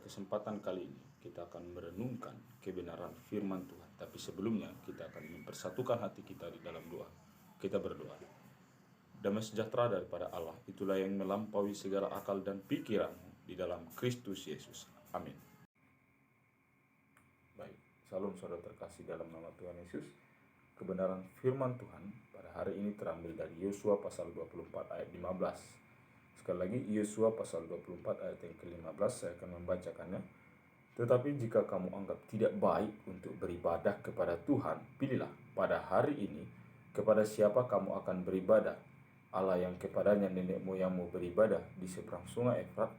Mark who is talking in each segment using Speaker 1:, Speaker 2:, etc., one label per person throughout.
Speaker 1: kesempatan kali ini kita akan merenungkan kebenaran firman Tuhan. Tapi sebelumnya kita akan mempersatukan hati kita di dalam doa. Kita berdoa. Damai sejahtera daripada Allah, itulah yang melampaui segala akal dan pikiran di dalam Kristus Yesus. Amin. Baik, salam saudara terkasih dalam nama Tuhan Yesus. Kebenaran firman Tuhan pada hari ini terambil dari Yosua pasal 24 ayat 15. Sekali lagi, Yosua pasal 24 ayat yang ke-15, saya akan membacakannya. Tetapi jika kamu anggap tidak baik untuk beribadah kepada Tuhan, pilihlah pada hari ini kepada siapa kamu akan beribadah. Allah yang kepadanya nenek moyangmu beribadah di seberang sungai Efrat,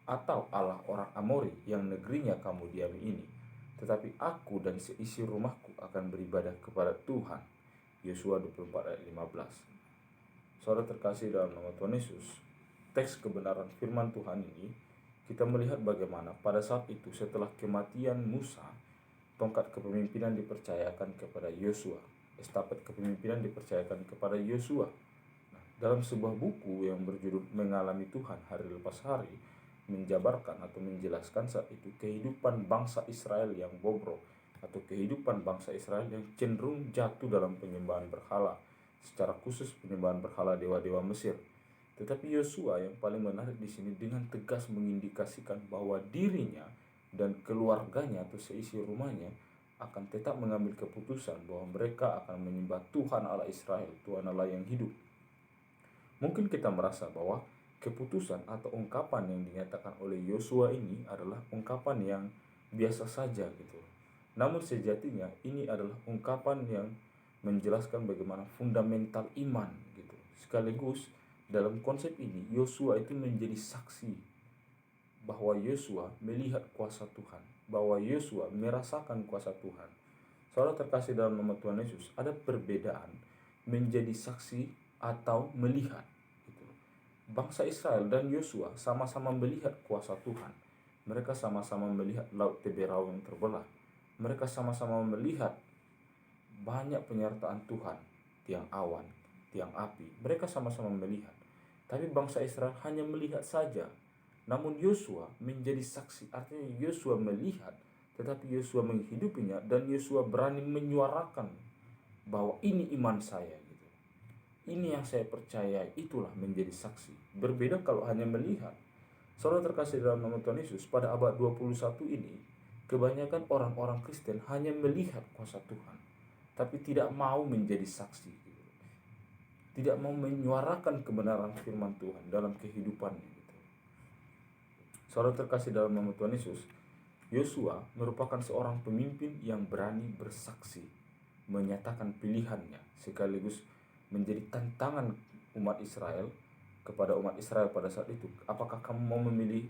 Speaker 1: atau Allah orang Amori yang negerinya kamu diami ini. Tetapi aku dan seisi rumahku akan beribadah kepada Tuhan. Yosua 24 ayat 15. Saudara terkasih dalam nama Tuhan Yesus, teks kebenaran firman Tuhan ini, kita melihat bagaimana pada saat itu setelah kematian Musa, tongkat kepemimpinan dipercayakan kepada Yosua. Estafet kepemimpinan dipercayakan kepada Yosua. Nah, dalam sebuah buku yang berjudul Mengalami Tuhan Hari Lepas Hari, menjabarkan atau menjelaskan saat itu kehidupan bangsa Israel yang bobrok, atau kehidupan bangsa Israel yang cenderung jatuh dalam penyembahan berhala, secara khusus penyembahan berhala dewa-dewa Mesir. Tetapi Yosua yang paling menarik di sini dengan tegas mengindikasikan bahwa dirinya dan keluarganya atau seisi rumahnya akan tetap mengambil keputusan bahwa mereka akan menyembah Tuhan Allah Israel, Tuhan Allah yang hidup. Mungkin kita merasa bahwa keputusan atau ungkapan yang dinyatakan oleh Yosua ini adalah ungkapan yang biasa saja gitu. Namun sejatinya ini adalah ungkapan yang menjelaskan bagaimana fundamental iman gitu. Sekaligus dalam konsep ini Yosua itu menjadi saksi bahwa Yosua melihat kuasa Tuhan, bahwa Yosua merasakan kuasa Tuhan. Saudara terkasih dalam nama Tuhan Yesus, ada perbedaan menjadi saksi atau melihat gitu. Bangsa Israel dan Yosua sama-sama melihat kuasa Tuhan. Mereka sama-sama melihat laut Teberau yang terbelah. Mereka sama-sama melihat banyak penyertaan Tuhan, tiang awan, tiang api. Mereka sama-sama melihat. Tapi bangsa Israel hanya melihat saja. Namun Yosua menjadi saksi. Artinya Yosua melihat, tetapi Yosua menghidupinya, dan Yosua berani menyuarakan bahwa ini iman saya gitu. Ini yang saya percaya, itulah menjadi saksi. Berbeda kalau hanya melihat. Saudara terkasih dalam nama Tuhan Yesus, pada abad 21 ini, kebanyakan orang-orang Kristen hanya melihat kuasa Tuhan, tapi tidak mau menjadi saksi gitu. Tidak mau menyuarakan kebenaran firman Tuhan dalam kehidupannya gitu. Saudara terkasih dalam nama Tuhan Yesus, Yosua merupakan seorang pemimpin yang berani bersaksi, menyatakan pilihannya, sekaligus menjadi tantangan umat Israel kepada umat Israel pada saat itu. Apakah kamu mau memilih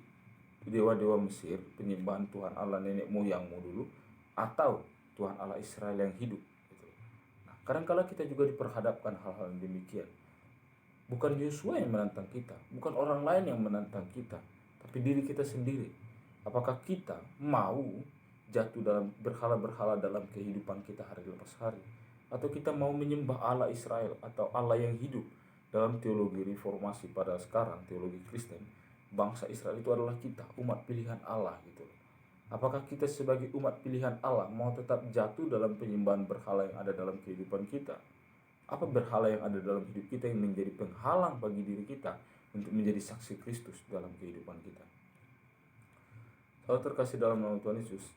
Speaker 1: dewa-dewa Mesir, penyembahan Tuhan Allah nenek moyangmu dulu, atau Tuhan Allah Israel yang hidup gitu. Nah, kadang-kala kita juga diperhadapkan hal-hal yang demikian. Bukan Yosua yang menantang kita, bukan orang lain yang menantang kita, tapi diri kita sendiri. Apakah kita mau jatuh dalam berhala-berhala dalam kehidupan kita hari lepas hari, atau kita mau menyembah Allah Israel atau Allah yang hidup? Dalam teologi reformasi pada sekarang, teologi Kristen, bangsa Israel itu adalah kita, umat pilihan Allah gitu. Apakah kita sebagai umat pilihan Allah mau tetap jatuh dalam penyembahan berhala yang ada dalam kehidupan kita? Apa berhala yang ada dalam hidup kita yang menjadi penghalang bagi diri kita untuk menjadi saksi Kristus dalam kehidupan kita? Kalau terkasih dalam nama Tuhan Yesus,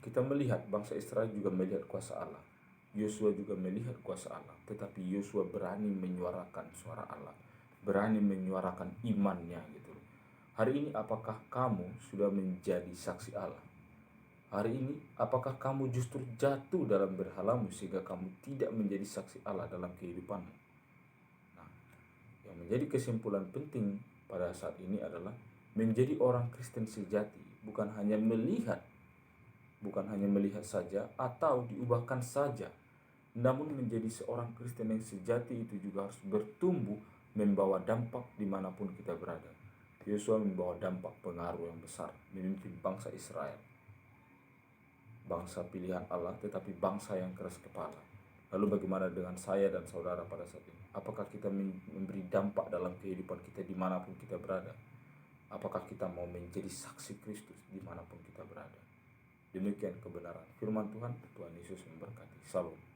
Speaker 1: kita melihat bangsa Israel juga melihat kuasa Allah. Yosua juga melihat kuasa Allah, tetapi Yosua berani menyuarakan suara Allah, berani menyuarakan imannya gitu. Hari ini apakah kamu sudah menjadi saksi Allah? Hari ini apakah kamu justru jatuh dalam berhalamu sehingga kamu tidak menjadi saksi Allah dalam kehidupanmu? Nah, yang menjadi kesimpulan penting pada saat ini adalah menjadi orang Kristen sejati bukan hanya melihat saja atau diubahkan saja, namun menjadi seorang Kristen yang sejati itu juga harus bertumbuh, membawa dampak dimanapun kita berada. Yosua membawa dampak pengaruh yang besar, memimpin bangsa Israel, bangsa pilihan Allah, tetapi bangsa yang keras kepala. Lalu bagaimana dengan saya dan saudara pada saat ini? Apakah kita memberi dampak dalam kehidupan kita dimanapun kita berada? Apakah kita mau menjadi saksi Kristus dimanapun kita berada? Demikian kebenaran firman Tuhan. Tuhan Yesus memberkati. Salam.